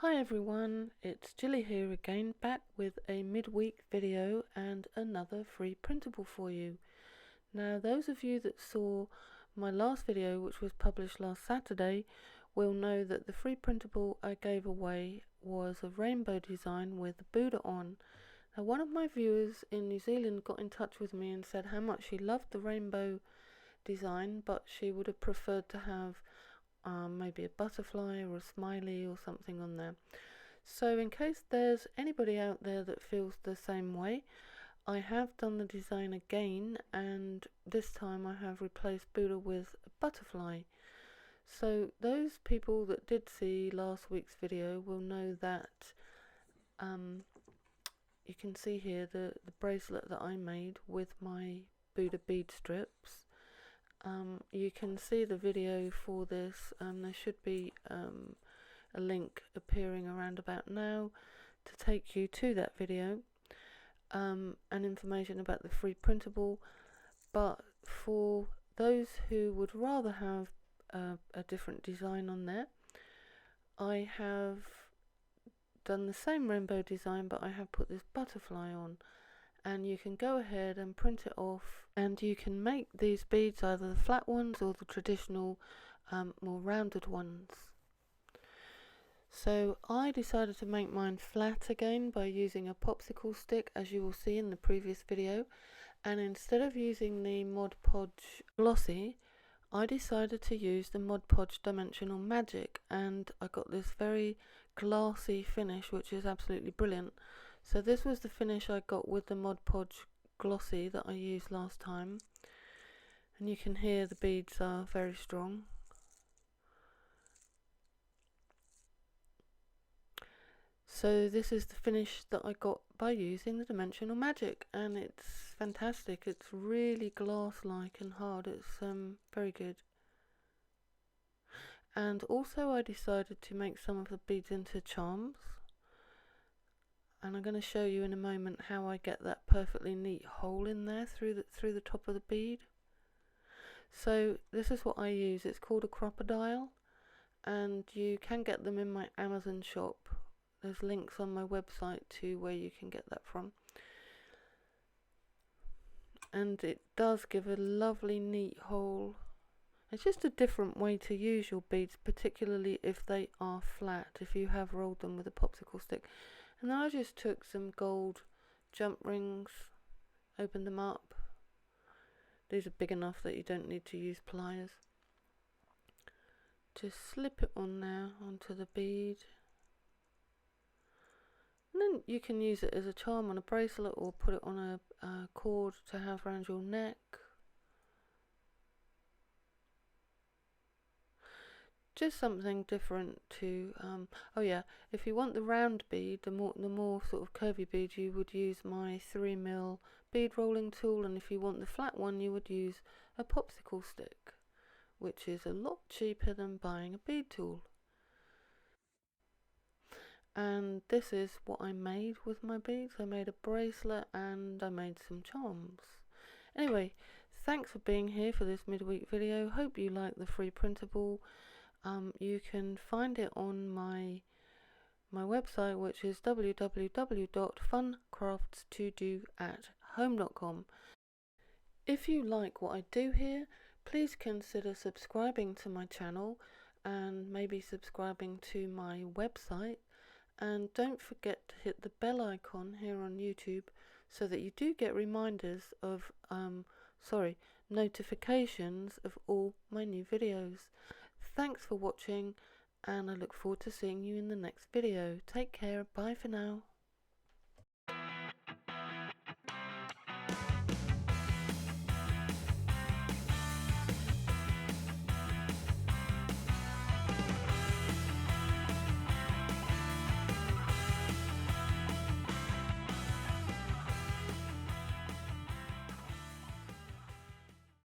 Hi everyone, it's Jilly here again, back with a midweek video and another free printable for you. Now those of you that saw my last video, which was published last Saturday, will know that the free printable I gave away was a rainbow design with the Buddha on. Now one of my viewers in New Zealand got in touch with me and said how much she loved the rainbow design, but she would have preferred to have maybe a butterfly or a smiley or something on there. So in case there's anybody out there that feels the same way, I have done the design again, and this time I have replaced Buddha with a butterfly. So those people that did see last week's video will know that you can see here the bracelet that I made with my Buddha bead strips. You can see the video for this. There should be a link appearing around about now to take you to that video, and information about the free printable. But for those who would rather have a different design on there, I have done the same rainbow design, but I have put this butterfly on. And you can go ahead and print it off, and you can make these beads either the flat ones or the traditional more rounded ones. So I decided to make mine flat again by using a popsicle stick, as you will see in the previous video, and instead of using the Mod Podge Glossy, I decided to use the Mod Podge Dimensional Magic, and I got this very glassy finish, which is absolutely brilliant. So this was the finish I got with the Mod Podge Glossy that I used last time, and you can hear the beads are very strong. So this is the finish that I got by using the Dimensional Magic, and it's fantastic. It's really glass-like and hard. It's very good. And also I decided to make some of the beads into charms, and I'm going to show you in a moment how I get that perfectly neat hole in there through the top of the bead. So this is what I use. It's called a crocodile, and you can get them in my Amazon shop. There's links on my website to where you can get that from, and it does give a lovely neat hole. It's just a different way to use your beads, particularly if they are flat, if you have rolled them with a popsicle stick. And then I just took some gold jump rings, opened them up. These are big enough that you don't need to use pliers. Just slip it on there onto the bead. And then you can use it as a charm on a bracelet, or put it on a cord to have around your neck. Just something different to oh yeah, if you want the round bead, the more sort of curvy bead, you would use my 3mm bead rolling tool, and if you want the flat one, you would use a popsicle stick, which is a lot cheaper than buying a bead tool. And this is what I made with my beads. I made a bracelet and I made some charms. Anyway, thanks for being here for this midweek video. Hope you like the free printable. You can find it on my website, which is www.funcraftstodo@home.com. If you like what I do here, please consider subscribing to my channel and maybe subscribing to my website. And don't forget to hit the bell icon here on YouTube so that you do get reminders of notifications of all my new videos. Thanks for watching, and I look forward to seeing you in the next video. Take care. Bye for now.